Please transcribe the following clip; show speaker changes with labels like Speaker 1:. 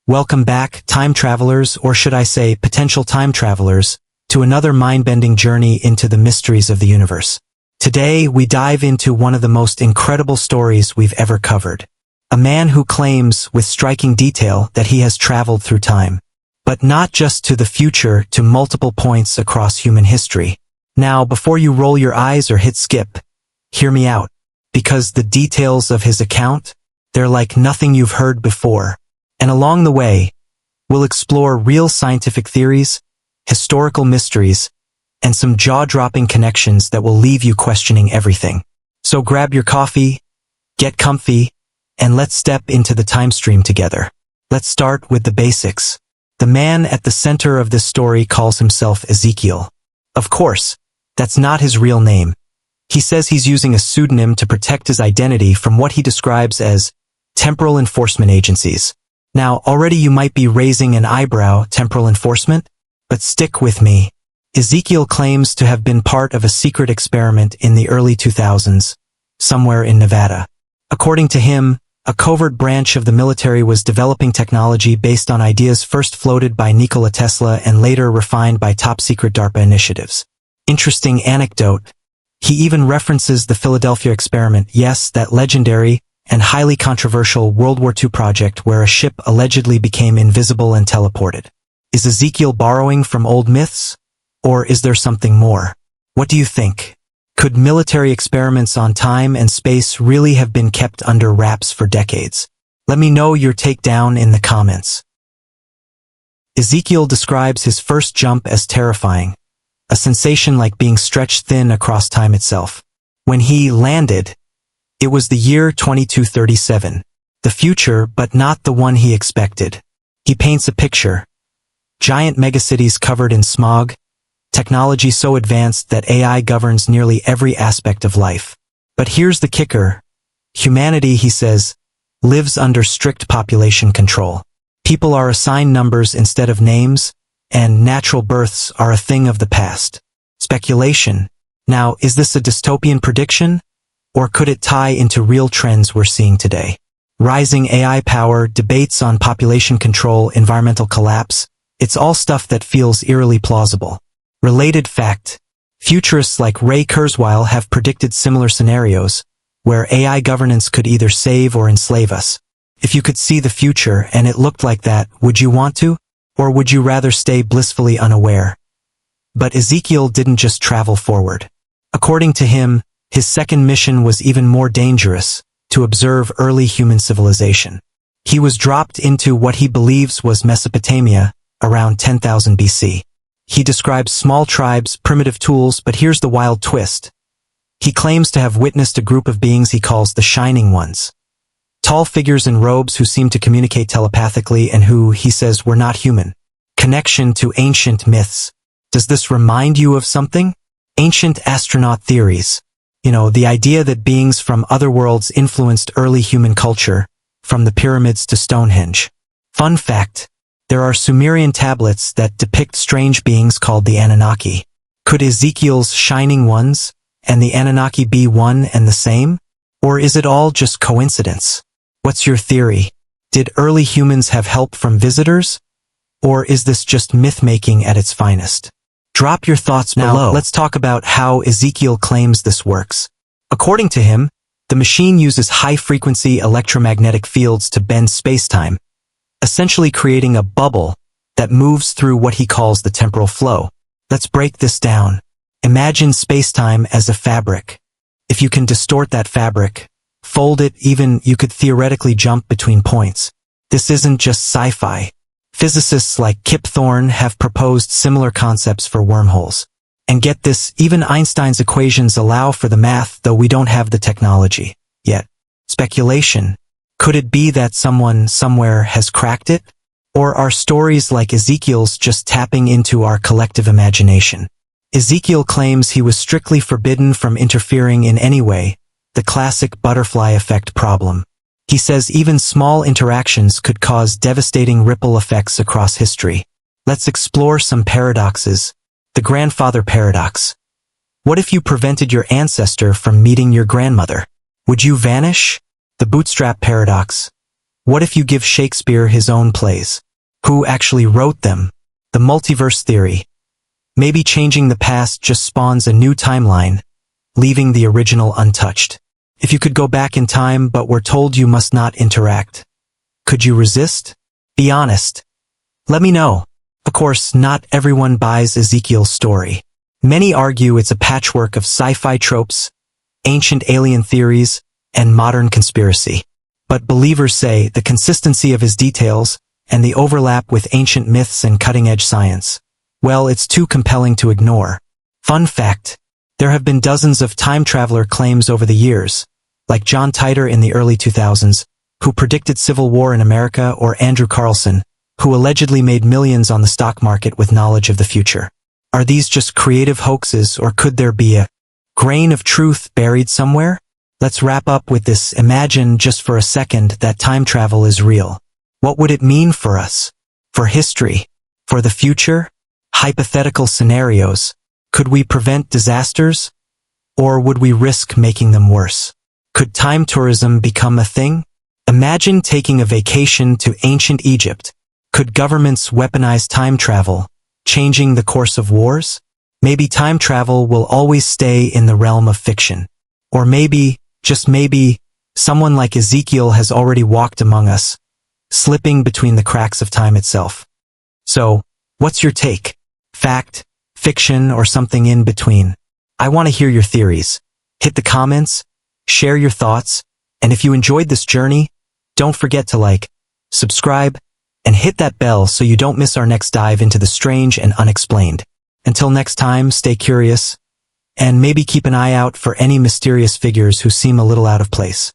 Speaker 1: Welcome back, time travelers, or should I say potential time travelers, to another mind-bending journey into the mysteries of the universe. Today, we dive into one of the most incredible stories we've ever covered. A man who claims, with striking detail, that he has traveled through time. But not just to the future, to multiple points across human history. Now, before you roll your eyes or hit skip, hear me out. Because the details of his account, they're like nothing you've heard before. And along the way, we'll explore real scientific theories, historical mysteries, and some jaw-dropping connections that will leave you questioning everything. So grab your coffee, get comfy, and let's step into the time stream together. Let's start with the basics. The man at the center of this story calls himself Ezekiel. Of course, that's not his real name. He says he's using a pseudonym to protect his identity from what he describes as temporal enforcement agencies. Now, already you might be raising an eyebrow, temporal enforcement? But stick with me. Ezekiel claims to have been part of a secret experiment in the early 2000s, somewhere in Nevada. According to him, a covert branch of the military was developing technology based on ideas first floated by Nikola Tesla and later refined by top-secret DARPA initiatives. Interesting anecdote. He even references the Philadelphia experiment, yes, that legendary and highly controversial World War II project where a ship allegedly became invisible and teleported. Is Ezekiel borrowing from old myths? Or is there something more? What do you think? Could military experiments on time and space really have been kept under wraps for decades? Let me know your take down in the comments. Ezekiel describes his first jump as terrifying, a sensation like being stretched thin across time itself. When he landed, it was the year 2237, the future but not the one he expected. He paints a picture. Giant megacities covered in smog, technology so advanced that AI governs nearly every aspect of life. But here's the kicker. Humanity, he says, lives under strict population control. People are assigned numbers instead of names, and natural births are a thing of the past. Speculation. Now, is this a dystopian prediction? Or could it tie into real trends we're seeing today? Rising AI power, debates on population control, environmental collapse. It's all stuff that feels eerily plausible. Related fact. Futurists like Ray Kurzweil have predicted similar scenarios, where AI governance could either save or enslave us. If you could see the future and it looked like that, would you want to? Or would you rather stay blissfully unaware? But Ezekiel didn't just travel forward. According to him, his second mission was even more dangerous, to observe early human civilization. He was dropped into what he believes was Mesopotamia, around 10,000 BC. He describes small tribes, primitive tools, but here's the wild twist. He claims to have witnessed a group of beings he calls the Shining Ones. Tall figures in robes who seem to communicate telepathically and who, he says, were not human. Connection to ancient myths. Does this remind you of something? Ancient astronaut theories. You know, the idea that beings from other worlds influenced early human culture, from the pyramids to Stonehenge. Fun fact, there are Sumerian tablets that depict strange beings called the Anunnaki. Could Ezekiel's Shining Ones and the Anunnaki be one and the same? Or is it all just coincidence? What's your theory? Did early humans have help from visitors? Or is this just myth-making at its finest? Drop your thoughts below. Now, let's talk about how Ezekiel claims this works. According to him, the machine uses high-frequency electromagnetic fields to bend space-time, essentially creating a bubble that moves through what he calls the temporal flow. Let's break this down. Imagine space-time as a fabric. If you can distort that fabric, fold it, even you could theoretically jump between points. This isn't just sci-fi. Physicists like Kip Thorne have proposed similar concepts for wormholes. And get this, even Einstein's equations allow for the math, though we don't have the technology yet. Speculation. Could it be that someone somewhere has cracked it? Or are stories like Ezekiel's just tapping into our collective imagination? Ezekiel claims he was strictly forbidden from interfering in any way, the classic butterfly effect problem. He says even small interactions could cause devastating ripple effects across history. Let's explore some paradoxes. The grandfather paradox. What if you prevented your ancestor from meeting your grandmother? Would you vanish? The bootstrap paradox. What if you give Shakespeare his own plays? Who actually wrote them? The multiverse theory. Maybe changing the past just spawns a new timeline, leaving the original untouched. If you could go back in time but were told you must not interact, could you resist? Be honest. Let me know. Of course, not everyone buys Ezekiel's story. Many argue it's a patchwork of sci-fi tropes, ancient alien theories, and modern conspiracy. But believers say the consistency of his details and the overlap with ancient myths and cutting-edge science, well, it's too compelling to ignore. Fun fact, there have been dozens of time traveler claims over the years, like John Titor in the early 2000s, who predicted civil war in America, or Andrew Carlson, who allegedly made millions on the stock market with knowledge of the future. Are these just creative hoaxes, or could there be a grain of truth buried somewhere? Let's wrap up with this. Imagine just for a second that time travel is real. What would it mean for us? For history? For the future? Hypothetical scenarios. Could we prevent disasters? Or would we risk making them worse? Could time tourism become a thing? Imagine taking a vacation to ancient Egypt. Could governments weaponize time travel, changing the course of wars? Maybe time travel will always stay in the realm of fiction. Or maybe, just maybe, someone like Ezekiel has already walked among us, slipping between the cracks of time itself. So, what's your take? Fact, fiction, or something in between? I want to hear your theories. Hit the comments, share your thoughts, and if you enjoyed this journey, don't forget to like, subscribe, and hit that bell so you don't miss our next dive into the strange and unexplained. Until next time, stay curious, and maybe keep an eye out for any mysterious figures who seem a little out of place.